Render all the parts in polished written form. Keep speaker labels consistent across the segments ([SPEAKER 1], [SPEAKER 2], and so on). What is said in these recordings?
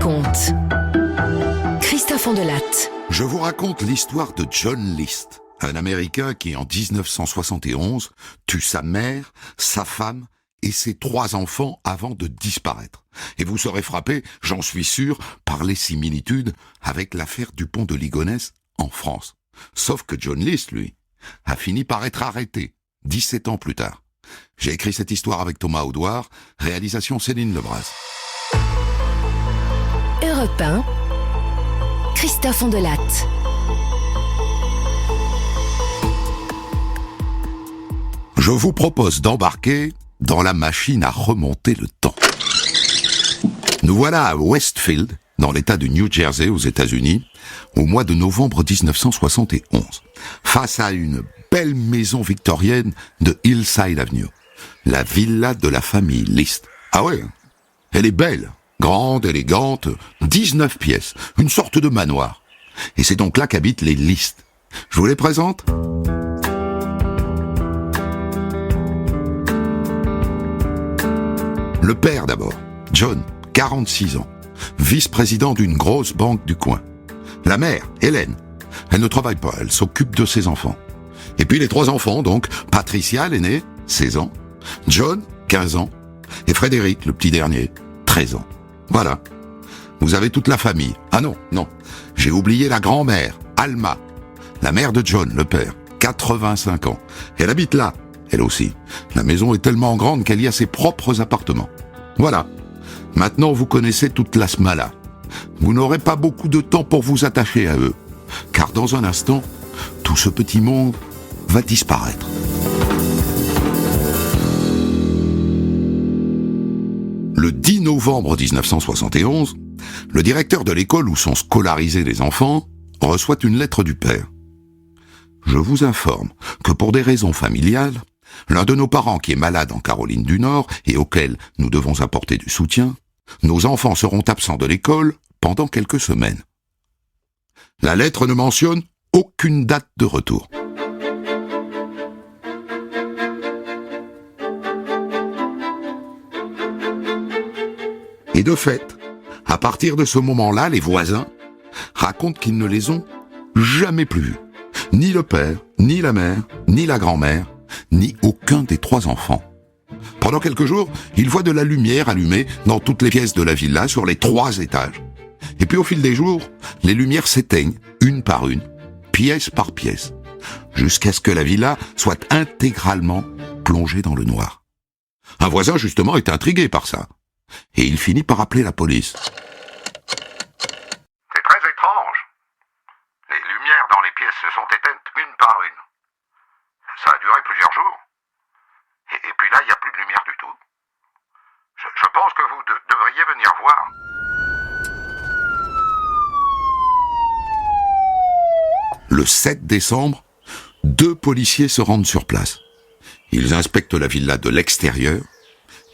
[SPEAKER 1] raconte. Christophe Ondelatte.
[SPEAKER 2] Je vous raconte l'histoire de John List, un Américain qui, en 1971, tue sa mère, sa femme et ses 3 enfants avant de disparaître. Et vous serez frappé, j'en suis sûr, par les similitudes avec l'affaire du pont de Ligonnès en France. Sauf que John List, lui, a fini par être arrêté 17 ans plus tard. J'ai écrit cette histoire avec Thomas Audouard, réalisation Céline Lebras.
[SPEAKER 1] Europe 1, Christophe Ondelatte.
[SPEAKER 2] Je vous propose d'embarquer dans la machine à remonter le temps. Nous voilà à Westfield, dans l'État du New Jersey aux États-Unis, au mois de novembre 1971, face à une belle maison victorienne de Hillside Avenue, la villa de la famille List. Ah ouais, elle est belle, grande, élégante, 19 pièces, une sorte de manoir. Et c'est donc là qu'habitent les List. Je vous les présente. Le père d'abord, John, 46 ans, vice-président d'une grosse banque du coin. La mère, Hélène, elle ne travaille pas, elle s'occupe de ses enfants. Et puis les 3 enfants, donc, Patricia, l'aînée, 16 ans, John, 15 ans, et Frédéric, le petit dernier, 13 ans. Voilà. Vous avez toute la famille. Ah non, j'ai oublié la grand-mère, Alma, la mère de John, le père, 85 ans. Elle habite là, elle aussi. La maison est tellement grande qu'elle y a ses propres appartements. Voilà. Maintenant, vous connaissez toute la smala. Vous n'aurez pas beaucoup de temps pour vous attacher à eux, car dans un instant, tout ce petit monde va disparaître. Le 10 novembre 1971, le directeur de l'école où sont scolarisés les enfants reçoit une lettre du père. Je vous informe que pour des raisons familiales, l'un de nos parents qui est malade en Caroline du Nord et auquel nous devons apporter du soutien, nos enfants seront absents de l'école pendant quelques semaines. La lettre ne mentionne aucune date de retour. Et de fait, à partir de ce moment-là, les voisins racontent qu'ils ne les ont jamais plus vus. Ni le père, ni la mère, ni la grand-mère, ni aucun des 3 enfants. Pendant quelques jours, ils voient de la lumière allumée dans toutes les pièces de la villa sur les 3 étages. Et puis au fil des jours, les lumières s'éteignent, une par une, pièce par pièce, jusqu'à ce que la villa soit intégralement plongée dans le noir. Un voisin, justement, est intrigué par ça. Et il finit par appeler la police.
[SPEAKER 3] C'est très étrange. Les lumières dans les pièces se sont éteintes une par une. Ça a duré plusieurs jours. Et puis là, il n'y a plus de lumière du tout. Je pense que vous devriez venir voir.
[SPEAKER 2] Le 7 décembre, 2 policiers se rendent sur place. Ils inspectent la villa de l'extérieur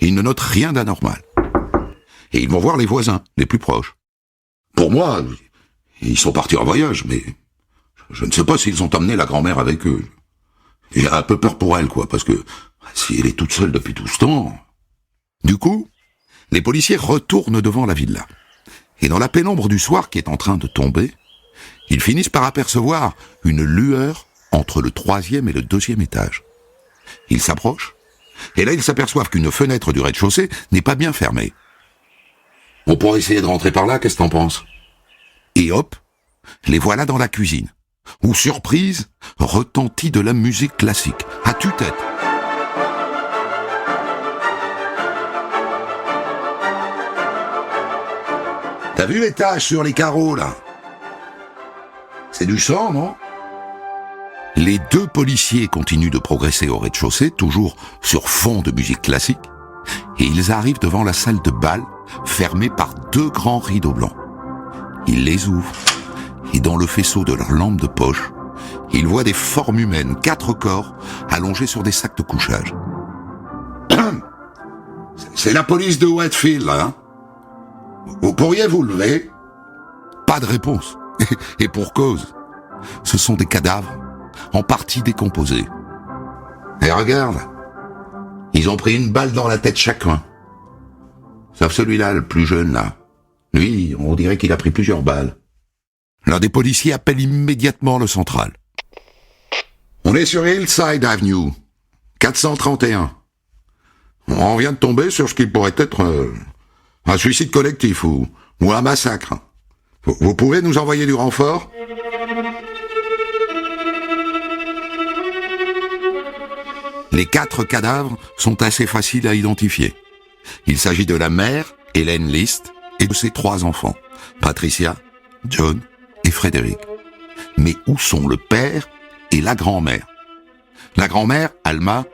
[SPEAKER 2] et ils ne notent rien d'anormal. Et ils vont voir les voisins, les plus proches. Pour moi, ils sont partis en voyage, mais je ne sais pas s'ils ont emmené la grand-mère avec eux. J'ai un peu peur pour elle, quoi, parce que si elle est toute seule depuis tout ce temps... Du coup, les policiers retournent devant la villa. Et dans la pénombre du soir qui est en train de tomber, ils finissent par apercevoir une lueur entre le 3e et le 2e étage. Ils s'approchent, et là ils s'aperçoivent qu'une fenêtre du rez-de-chaussée n'est pas bien fermée. On pourrait essayer de rentrer par là, qu'est-ce que t'en penses? Et hop, les voilà dans la cuisine, où, surprise, retentit de la musique classique, à tue-tête. T'as vu les taches sur les carreaux, là? C'est du sang, non? Les 2 policiers continuent de progresser au rez-de-chaussée, toujours sur fond de musique classique, et ils arrivent devant la salle de bal, fermée par 2 grands rideaux blancs. Ils les ouvrent, et dans le faisceau de leur lampe de poche, ils voient des formes humaines, 4 corps, allongés sur des sacs de couchage. C'est la police de Westfield, là, hein? Vous pourriez vous lever? Pas de réponse. Et pour cause. Ce sont des cadavres, en partie décomposés. Et regarde, ils ont pris une balle dans la tête chacun. Sauf celui-là, le plus jeune, là. Lui, on dirait qu'il a pris plusieurs balles. L'un des policiers appelle immédiatement le central. On est sur Hillside Avenue, 431. On vient de tomber sur ce qui pourrait être un suicide collectif ou un massacre. Vous pouvez nous envoyer du renfort ? Les 4 cadavres sont assez faciles à identifier. Il s'agit de la mère, Helen List, et de ses 3 enfants, Patricia, John et Frédéric. Mais où sont le père et la grand-mère ? La grand-mère, Alma,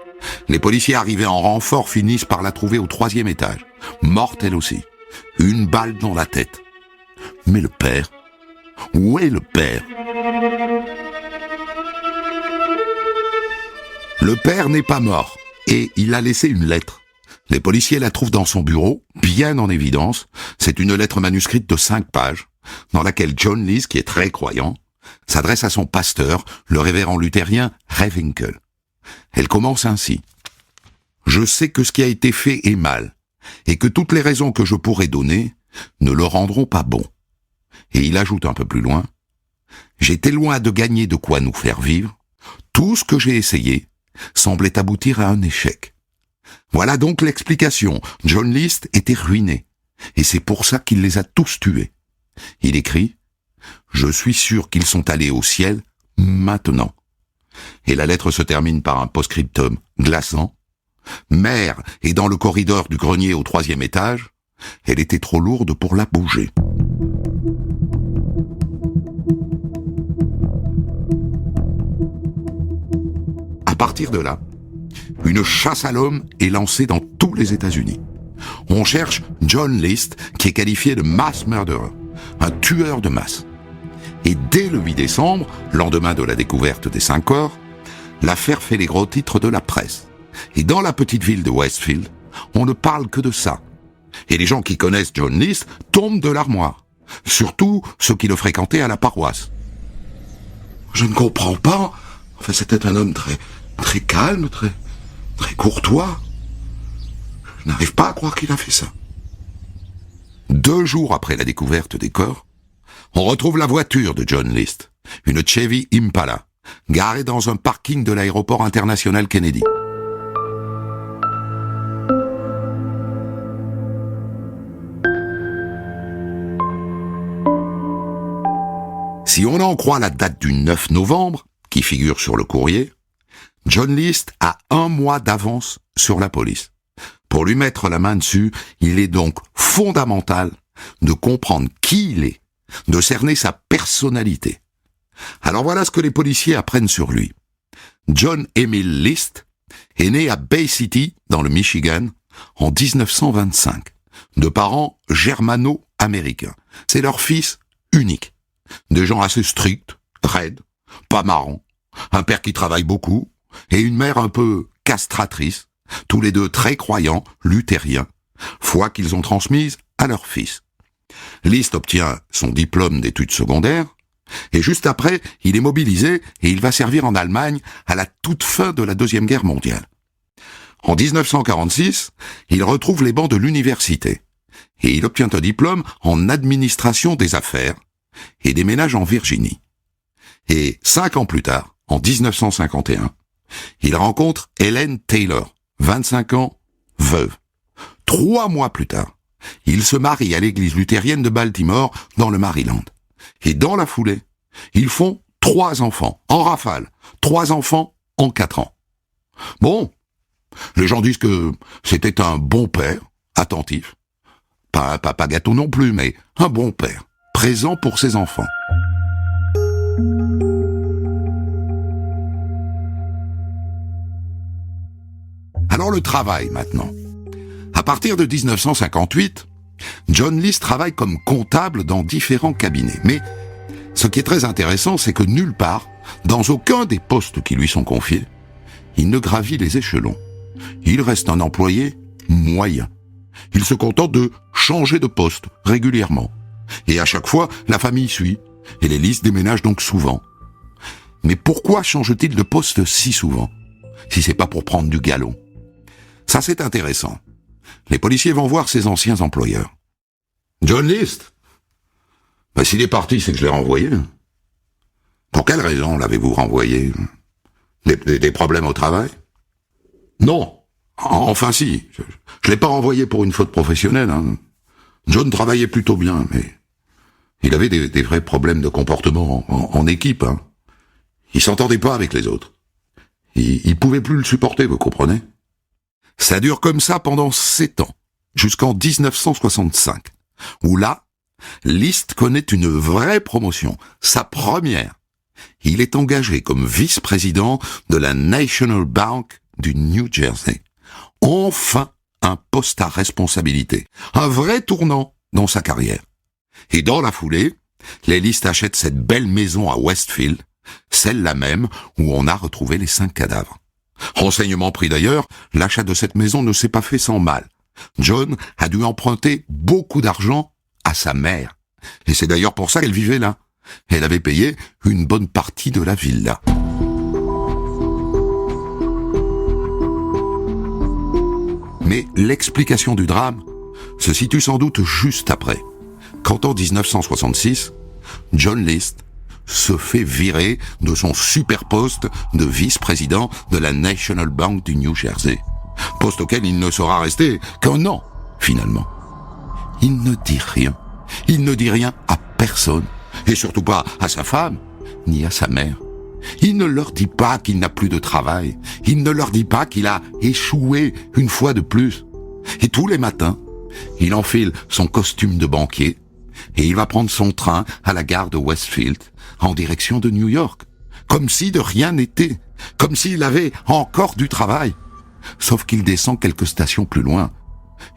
[SPEAKER 2] les policiers arrivés en renfort finissent par la trouver au 3e étage, morte elle aussi, une balle dans la tête. Mais le père ? Où est le père ? Le père n'est pas mort, et il a laissé une lettre. Les policiers la trouvent dans son bureau, bien en évidence. C'est une lettre manuscrite de 5 pages, dans laquelle John List, qui est très croyant, s'adresse à son pasteur, le révérend luthérien Rehwinkel. Elle commence ainsi. « Je sais que ce qui a été fait est mal, et que toutes les raisons que je pourrais donner ne le rendront pas bon. » Et il ajoute un peu plus loin, « J'étais loin de gagner de quoi nous faire vivre. Tout ce que j'ai essayé semblait aboutir à un échec. » Voilà donc l'explication. John List était ruiné, et c'est pour ça qu'il les a tous tués. Il écrit « Je suis sûr qu'ils sont allés au ciel maintenant. » Et la lettre se termine par un post-scriptum glaçant. « Mère est dans le corridor du grenier au 3e étage. Elle était trop lourde pour la bouger. » À partir de là, une chasse à l'homme est lancée dans tous les États-Unis. On cherche John List, qui est qualifié de mass murderer, un tueur de masse. Et dès le 8 décembre, lendemain de la découverte des 5 corps, l'affaire fait les gros titres de la presse. Et dans la petite ville de Westfield, on ne parle que de ça. Et les gens qui connaissent John List tombent de l'armoire. Surtout ceux qui le fréquentaient à la paroisse. Je ne comprends pas. Enfin, c'était un homme très calme, très courtois. Je n'arrive pas à croire qu'il a fait ça. 2 jours après la découverte des corps, on retrouve la voiture de John List, une Chevy Impala, garée dans un parking de l'aéroport international Kennedy. Si on en croit la date du 9 novembre, qui figure sur le courrier, John List a 1 mois d'avance sur la police. Pour lui mettre la main dessus, il est donc fondamental de comprendre qui il est, de cerner sa personnalité. Alors voilà ce que les policiers apprennent sur lui. John Emil List est né à Bay City, dans le Michigan, en 1925, de parents germano-américains. C'est leur fils unique. Des gens assez stricts, raides, pas marrants, un père qui travaille beaucoup, et une mère un peu castratrice, tous les 2 très croyants, luthériens, foi qu'ils ont transmise à leur fils. List obtient son diplôme d'études secondaires, et juste après, il est mobilisé et il va servir en Allemagne à la toute fin de la Deuxième Guerre mondiale. En 1946, il retrouve les bancs de l'université, et il obtient un diplôme en administration des affaires, et déménage en Virginie. Et 5 ans plus tard, en 1951, il rencontre Helen Taylor, 25 ans, veuve. 3 mois plus tard, il se marie à l'église luthérienne de Baltimore, dans le Maryland. Et dans la foulée, ils font 3 enfants, en rafale. 3 enfants en 4 ans. Bon, les gens disent que c'était un bon père, attentif. Pas un papa gâteau non plus, mais un bon père, présent pour ses enfants. Alors le travail maintenant. À partir de 1958, John List travaille comme comptable dans différents cabinets. Mais ce qui est très intéressant, c'est que nulle part, dans aucun des postes qui lui sont confiés, il ne gravit les échelons. Il reste un employé moyen. Il se contente de changer de poste régulièrement. Et à chaque fois, la famille suit, et les List déménagent donc souvent. Mais pourquoi change-t-il de poste si souvent, si c'est pas pour prendre du galon? Ça, c'est intéressant. Les policiers vont voir ses anciens employeurs. « John List, S'il est parti, c'est que je l'ai renvoyé. Pour quelle raison l'avez-vous renvoyé? Des problèmes au travail? Non. Enfin si, je l'ai pas renvoyé pour une faute professionnelle. John travaillait plutôt bien, mais il avait des vrais problèmes de comportement en équipe. Il s'entendait pas avec les autres. Il pouvait plus le supporter, vous comprenez? Ça dure comme ça pendant 7 ans, jusqu'en 1965, où là, List connaît une vraie promotion, sa première. Il est engagé comme vice-président de la National Bank du New Jersey. Enfin, un poste à responsabilité. Un vrai tournant dans sa carrière. Et dans la foulée, les List achètent cette belle maison à Westfield, celle-là même où on a retrouvé les 5 cadavres. Renseignement pris d'ailleurs, l'achat de cette maison ne s'est pas fait sans mal. John a dû emprunter beaucoup d'argent à sa mère. Et c'est d'ailleurs pour ça qu'elle vivait là. Elle avait payé une bonne partie de la villa. Mais l'explication du drame se situe sans doute juste après, quand en 1966, John List se fait virer de son super poste de vice-président de la National Bank du New Jersey, poste auquel il ne sera resté qu'1 an, finalement. Il ne dit rien. Il ne dit rien à personne, et surtout pas à sa femme, ni à sa mère. Il ne leur dit pas qu'il n'a plus de travail. Il ne leur dit pas qu'il a échoué une fois de plus. Et tous les matins, il enfile son costume de banquier et il va prendre son train à la gare de Westfield en direction de New York. Comme si de rien n'était. Comme s'il avait encore du travail. Sauf qu'il descend quelques stations plus loin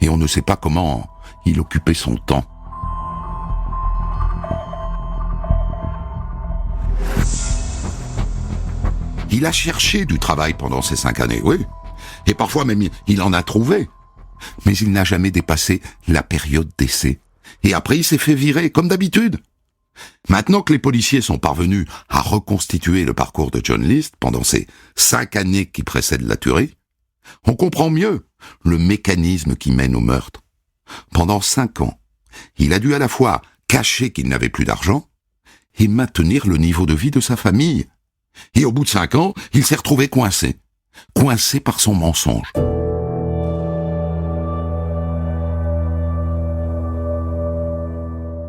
[SPEAKER 2] et on ne sait pas comment il occupait son temps. Il a cherché du travail pendant ces 5 années, oui. Et parfois même, il en a trouvé. Mais il n'a jamais dépassé la période d'essai. Et après, il s'est fait virer, comme d'habitude. Maintenant que les policiers sont parvenus à reconstituer le parcours de John List pendant ces 5 années qui précèdent la tuerie, on comprend mieux le mécanisme qui mène au meurtre. Pendant 5 ans, il a dû à la fois cacher qu'il n'avait plus d'argent et maintenir le niveau de vie de sa famille. Et au bout de 5 ans, il s'est retrouvé coincé par son mensonge.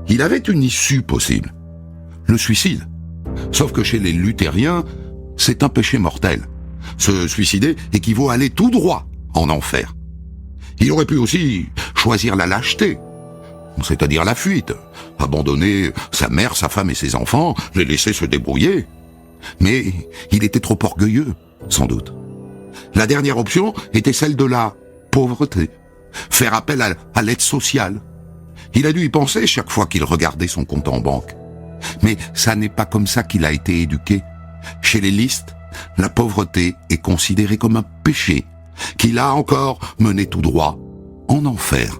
[SPEAKER 2] Il avait une issue possible, le suicide. Sauf que chez les luthériens, c'est un péché mortel. Se suicider équivaut à aller tout droit en enfer. Il aurait pu aussi choisir la lâcheté, c'est-à-dire la fuite, abandonner sa mère, sa femme et ses enfants, les laisser se débrouiller. Mais il était trop orgueilleux, sans doute. La dernière option était celle de la pauvreté, faire appel à l'aide sociale. Il a dû y penser chaque fois qu'il regardait son compte en banque. Mais ça n'est pas comme ça qu'il a été éduqué. Chez les List, la pauvreté est considérée comme un péché, qu'il a encore mené tout droit en enfer.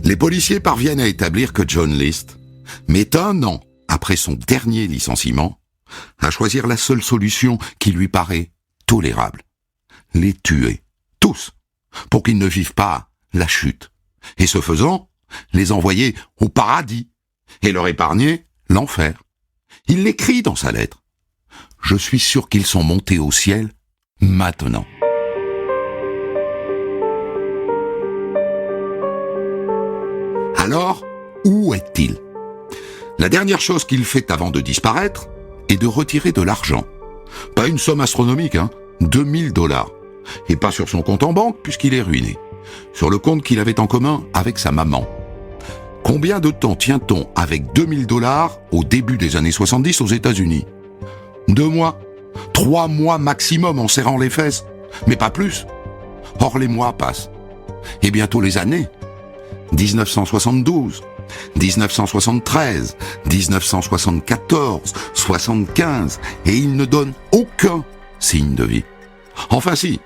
[SPEAKER 2] Les policiers parviennent à établir que John List met 1 an après son dernier licenciement à choisir la seule solution qui lui paraît tolérable. Les tuer, tous, pour qu'ils ne vivent pas la chute. Et ce faisant, les envoyer au paradis et leur épargner l'enfer. Il l'écrit dans sa lettre. Je suis sûr qu'ils sont montés au ciel maintenant. Alors, où est-il? La dernière chose qu'il fait avant de disparaître est de retirer de l'argent. Pas une somme astronomique, $2000. Et pas sur son compte en banque, puisqu'il est ruiné. Sur le compte qu'il avait en commun avec sa maman. Combien de temps tient-on avec $2000 au début des années 70 aux États-Unis? 2 mois, 3 mois maximum en serrant les fesses, mais pas plus. Or les mois passent. Et bientôt les années. 1972, 1973, 1974, 75, et il ne donne aucun signe de vie. Enfin si,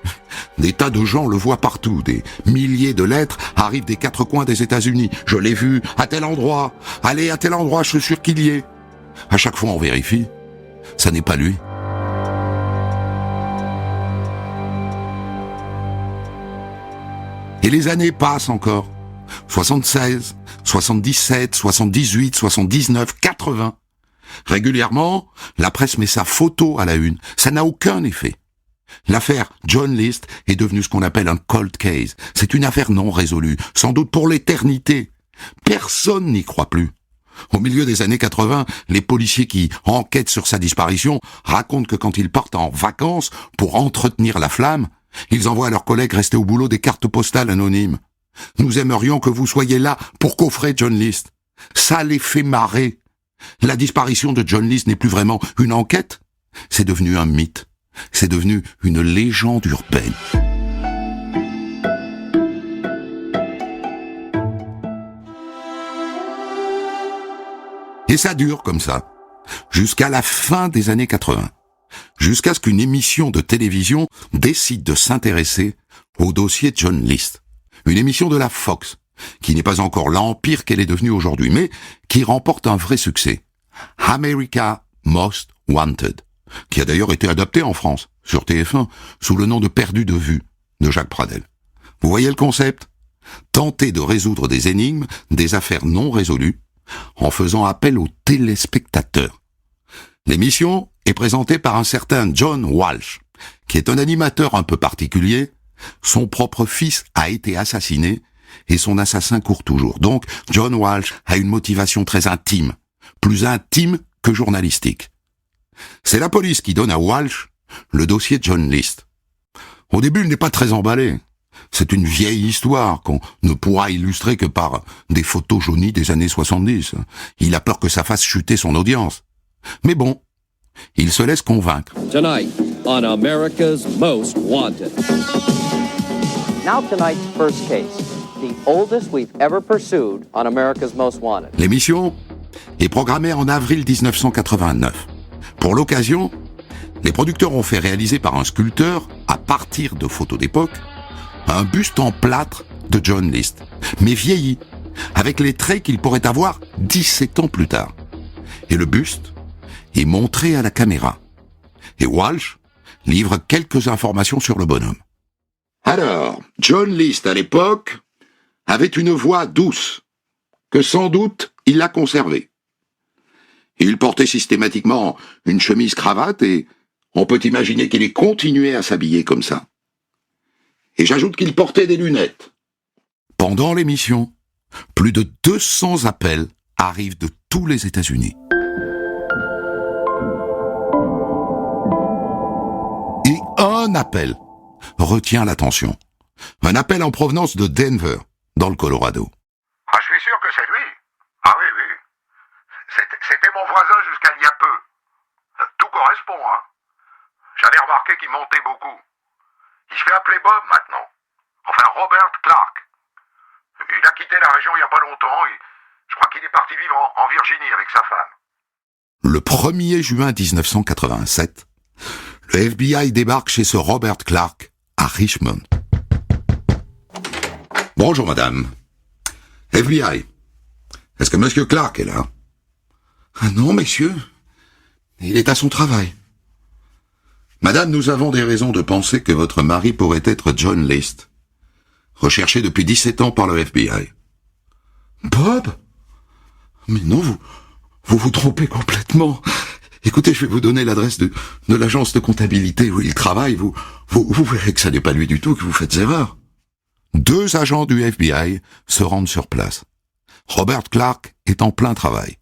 [SPEAKER 2] des tas de gens le voient partout, des milliers de lettres arrivent des 4 coins des États-Unis. Je l'ai vu à tel endroit, allez à tel endroit, je suis sûr qu'il y est. À chaque fois on vérifie, ça n'est pas lui. Et les années passent encore. 76, 77, 78, 79, 80. Régulièrement, la presse met sa photo à la une. Ça n'a aucun effet. L'affaire John List est devenue ce qu'on appelle un cold case. C'est une affaire non résolue, sans doute pour l'éternité. Personne n'y croit plus. Au milieu des années 80, les policiers qui enquêtent sur sa disparition racontent que quand ils partent en vacances pour entretenir la flamme, ils envoient à leurs collègues restés au boulot des cartes postales anonymes. Nous aimerions que vous soyez là pour coffrer John List. Ça les fait marrer. La disparition de John List n'est plus vraiment une enquête. C'est devenu un mythe. C'est devenu une légende urbaine. Et ça dure comme ça, jusqu'à la fin des années 80, jusqu'à ce qu'une émission de télévision décide de s'intéresser au dossier John List. Une émission de la Fox, qui n'est pas encore l'empire qu'elle est devenue aujourd'hui, mais qui remporte un vrai succès. America Most Wanted, qui a d'ailleurs été adapté en France, sur TF1, sous le nom de Perdu de vue, de Jacques Pradel. Vous voyez le concept ? Tenter de résoudre des énigmes, des affaires non résolues, en faisant appel aux téléspectateurs. L'émission est présentée par un certain John Walsh, qui est un animateur un peu particulier. Son propre fils a été assassiné et son assassin court toujours. Donc, John Walsh a une motivation très intime, plus intime que journalistique. C'est la police qui donne à Walsh le dossier John List. Au début, il n'est pas très emballé. C'est une vieille histoire qu'on ne pourra illustrer que par des photos jaunies des années 70. Il a peur que ça fasse chuter son audience. Mais bon, il se laisse convaincre.
[SPEAKER 4] Tonight on America's Most Wanted.
[SPEAKER 5] Now tonight's first case, the oldest we've ever pursued on America's Most Wanted.
[SPEAKER 2] L'émission est programmée en avril 1989. Pour l'occasion, les producteurs ont fait réaliser par un sculpteur, à partir de photos d'époque, un buste en plâtre de John List, mais vieilli, avec les traits qu'il pourrait avoir 17 ans plus tard. Et le buste est montré à la caméra. Et Walsh livre quelques informations sur le bonhomme. Alors, John List, à l'époque, avait une voix douce, que sans doute il a conservée. Il portait systématiquement une chemise-cravate et on peut imaginer qu'il ait continué à s'habiller comme ça. Et j'ajoute qu'il portait des lunettes. Pendant l'émission, plus de 200 appels arrivent de tous les États-Unis. Et un appel retient l'attention. Un appel en provenance de Denver, dans le Colorado.
[SPEAKER 3] Ah, je suis sûr que c'est lui. Ah oui, oui. C'était mon voisin jusqu'à il y a peu. Tout correspond, hein. J'avais remarqué qu'il montait beaucoup. Il se fait appeler Bob maintenant. Enfin, Robert Clark. Il a quitté la région il n'y a pas longtemps et je crois qu'il est parti vivre en Virginie avec sa femme.
[SPEAKER 2] Le 1er juin 1987, le FBI débarque chez ce Robert Clark à Richmond. Bonjour madame. FBI. Est-ce que monsieur Clark est là? Ah non, messieurs. Il est à son travail. Madame, nous avons des raisons de penser que votre mari pourrait être John List, recherché depuis 17 ans par le FBI. Bob? Mais non, vous vous trompez complètement. Écoutez, je vais vous donner l'adresse de l'agence de comptabilité où il travaille. Vous verrez que ça n'est pas lui du tout, que vous faites erreur. 2 agents du FBI se rendent sur place. Robert Clark est en plein travail.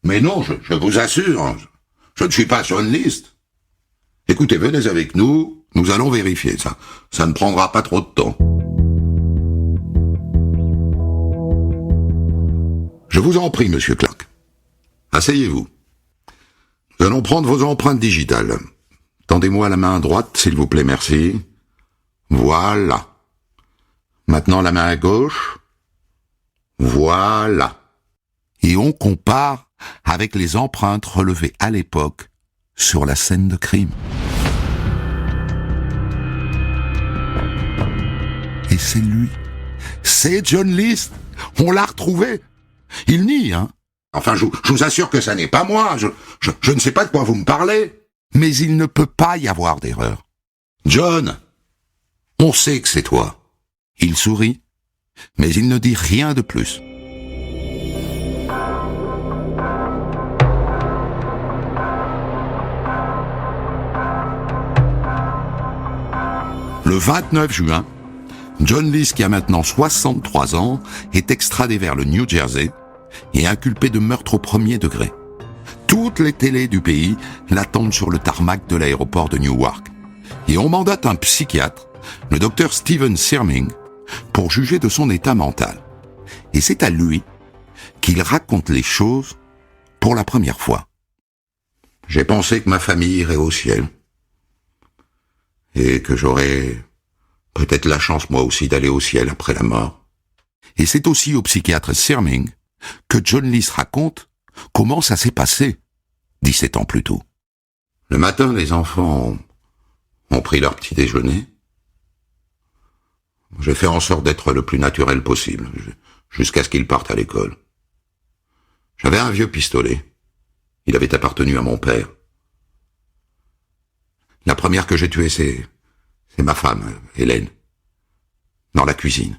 [SPEAKER 2] Mais non, je vous assure, je ne suis pas John List. Écoutez, venez avec nous, nous allons vérifier ça. Ça ne prendra pas trop de temps. Je vous en prie, monsieur Clark. Asseyez-vous. Nous allons prendre vos empreintes digitales. Tendez-moi la main droite, s'il vous plaît, merci. Voilà. Maintenant la main à gauche. Voilà. Et on compare avec les empreintes relevées à l'époque sur la scène de crime. Et c'est lui. C'est John List. On l'a retrouvé. Il nie, hein. Enfin, je vous assure que ça n'est pas moi. Je ne sais pas de quoi vous me parlez. Mais il ne peut pas y avoir d'erreur. John, on sait que c'est toi. Il sourit, mais il ne dit rien de plus. Le 29 juin, John List, qui a maintenant 63 ans, est extradé vers le New Jersey et inculpé de meurtre au premier degré. Toutes les télés du pays l'attendent sur le tarmac de l'aéroport de Newark. Et on mandate un psychiatre, le docteur Stephen Serming, pour juger de son état mental. Et c'est à lui qu'il raconte les choses pour la première fois. J'ai pensé que ma famille irait au ciel. Et que j'aurais peut-être la chance moi aussi d'aller au ciel après la mort. Et c'est aussi au psychiatre Serming que John List raconte comment ça s'est passé 17 ans plus tôt. Le matin, les enfants ont pris leur petit déjeuner. J'ai fait en sorte d'être le plus naturel possible, jusqu'à ce qu'ils partent à l'école. J'avais un vieux pistolet. Il avait appartenu à mon père. La première que j'ai tuée, c'est ma femme, Hélène, dans la cuisine.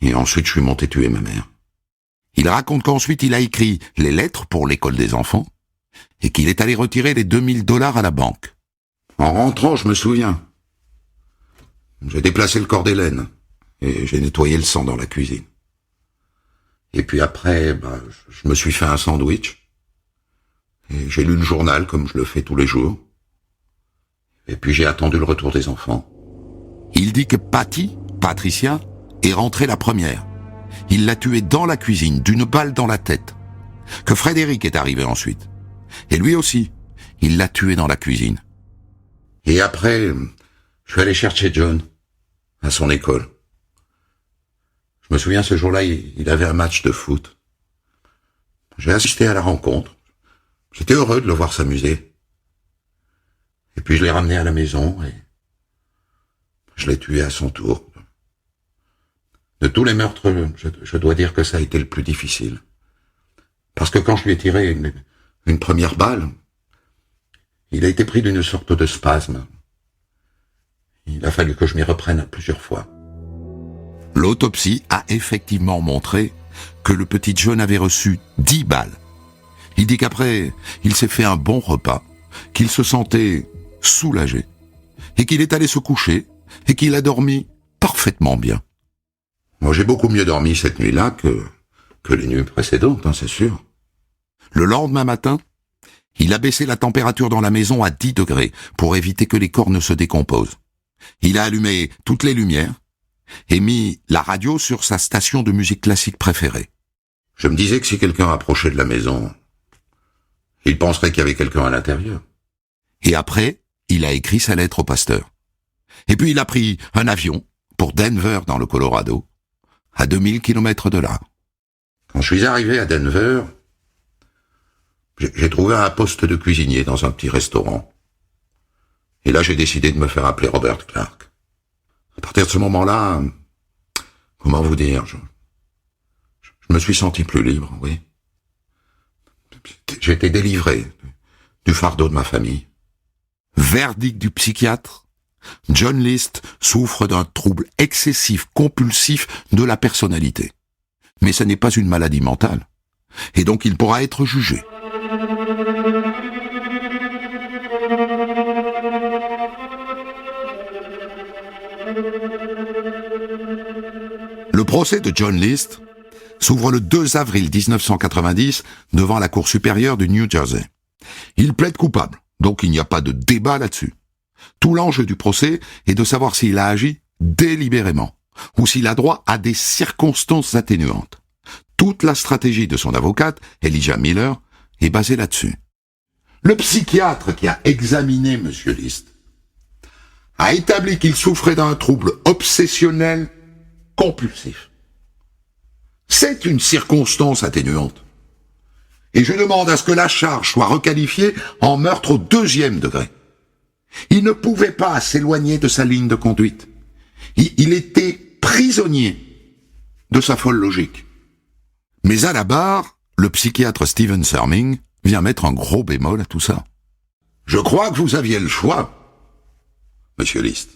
[SPEAKER 2] Et ensuite, je suis monté tuer ma mère. Il raconte qu'ensuite, il a écrit les lettres pour l'école des enfants et qu'il est allé retirer les $2000 à la banque. En rentrant, je me souviens, j'ai déplacé le corps d'Hélène et j'ai nettoyé le sang dans la cuisine. Et puis après, je me suis fait un sandwich et j'ai lu le journal comme je le fais tous les jours. Et puis j'ai attendu le retour des enfants. Il dit que Patricia, est rentrée la première. Il l'a tuée dans la cuisine, d'une balle dans la tête. Que Frédéric est arrivé ensuite. Et lui aussi, il l'a tué dans la cuisine. Et après, je suis allé chercher John, à son école. Je me souviens, ce jour-là, il avait un match de foot. J'ai assisté à la rencontre. J'étais heureux de le voir s'amuser. Et puis je l'ai ramené à la maison et je l'ai tué à son tour. De tous les meurtres, je dois dire que ça a été le plus difficile. Parce que quand je lui ai tiré une première balle, il a été pris d'une sorte de spasme. Il a fallu que je m'y reprenne plusieurs fois. L'autopsie a effectivement montré que le petit John avait reçu 10 balles. Il dit qu'après, il s'est fait un bon repas, qu'il se sentait soulagé, et qu'il est allé se coucher, et qu'il a dormi parfaitement bien. Moi, j'ai beaucoup mieux dormi cette nuit-là que les nuits précédentes, c'est sûr. Le lendemain matin, il a baissé la température dans la maison à 10 degrés pour éviter que les corps ne se décomposent. Il a allumé toutes les lumières et mis la radio sur sa station de musique classique préférée. Je me disais que si quelqu'un approchait de la maison, il penserait qu'il y avait quelqu'un à l'intérieur. Et après, il a écrit sa lettre au pasteur. Et puis il a pris un avion pour Denver dans le Colorado, à 2000 km de là. Quand je suis arrivé à Denver, j'ai trouvé un poste de cuisinier dans un petit restaurant. Et là, j'ai décidé de me faire appeler Robert Clark. À partir de ce moment-là, comment vous dire, je me suis senti plus libre, oui. J'ai été délivré du fardeau de ma famille. Verdict du psychiatre, John List souffre d'un trouble excessif compulsif de la personnalité. Mais ce n'est pas une maladie mentale. Et donc il pourra être jugé. Le procès de John List s'ouvre le 2 avril 1990 devant la Cour supérieure du New Jersey. Il plaide coupable, donc il n'y a pas de débat là-dessus. Tout l'enjeu du procès est de savoir s'il a agi délibérément ou s'il a droit à des circonstances atténuantes. Toute la stratégie de son avocate, Elijah Miller, est basée là-dessus. Le psychiatre qui a examiné M. List a établi qu'il souffrait d'un trouble obsessionnel compulsif. C'est une circonstance atténuante. Et je demande à ce que la charge soit requalifiée en meurtre au 2e degré. Il ne pouvait pas s'éloigner de sa ligne de conduite. Il était prisonnier de sa folle logique. Mais à la barre, le psychiatre Stephen Serming vient mettre un gros bémol à tout ça. Je crois que vous aviez le choix, Monsieur List.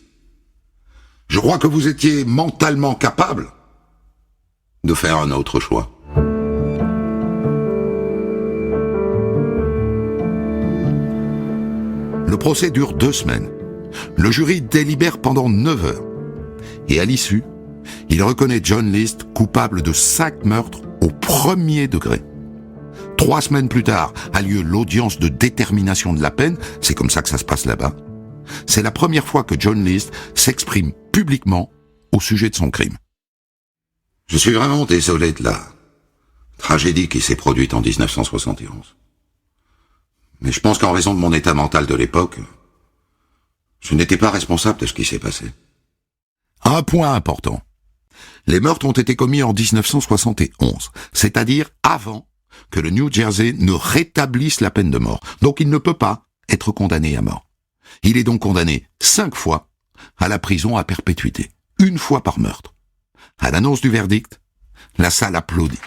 [SPEAKER 2] Je Je crois que vous étiez mentalement capable de faire un autre choix. Le procès dure 2 semaines. Le jury délibère pendant 9 heures. Et à l'issue, il reconnaît John List coupable de 5 meurtres au 1er degré. 3 semaines plus tard a lieu l'audience de détermination de la peine, c'est comme ça que ça se passe là-bas. C'est la première fois que John List s'exprime publiquement au sujet de son crime. Je suis vraiment désolé de la tragédie qui s'est produite en 1971. Mais je pense qu'en raison de mon état mental de l'époque, je n'étais pas responsable de ce qui s'est passé. Un point important. Les meurtres ont été commis en 1971, c'est-à-dire avant que le New Jersey ne rétablisse la peine de mort. Donc il ne peut pas être condamné à mort. Il est donc condamné 5 fois à la prison à perpétuité, 1 fois par meurtre. À l'annonce du verdict, la salle applaudit.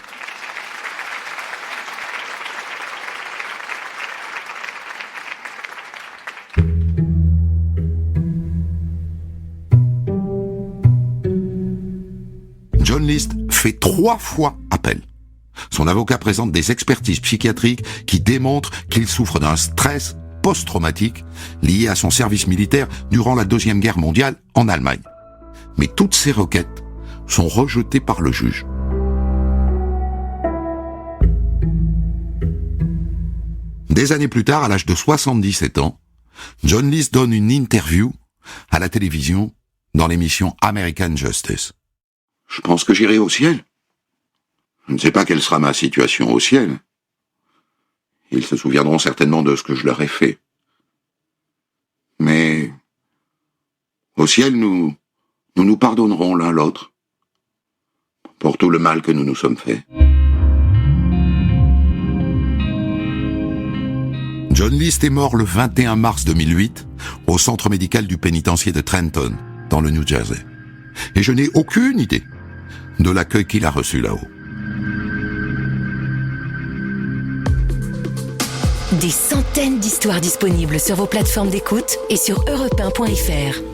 [SPEAKER 2] John List fait 3 fois appel. Son avocat présente des expertises psychiatriques qui démontrent qu'il souffre d'un stress post-traumatique lié à son service militaire durant la Deuxième Guerre mondiale en Allemagne. Mais toutes ces requêtes sont rejetées par le juge. Des années plus tard, à l'âge de 77 ans, John List donne une interview à la télévision dans l'émission American Justice. Je pense que j'irai au ciel. Je ne sais pas quelle sera ma situation au ciel. Ils se souviendront certainement de ce que je leur ai fait. Mais au ciel, nous nous pardonnerons l'un l'autre pour tout le mal que nous nous sommes fait. John List est mort le 21 mars 2008 au centre médical du pénitencier de Trenton, dans le New Jersey. Et je n'ai aucune idée de l'accueil qu'il a reçu là-haut.
[SPEAKER 1] Des centaines d'histoires disponibles sur vos plateformes d'écoute et sur europe1.fr.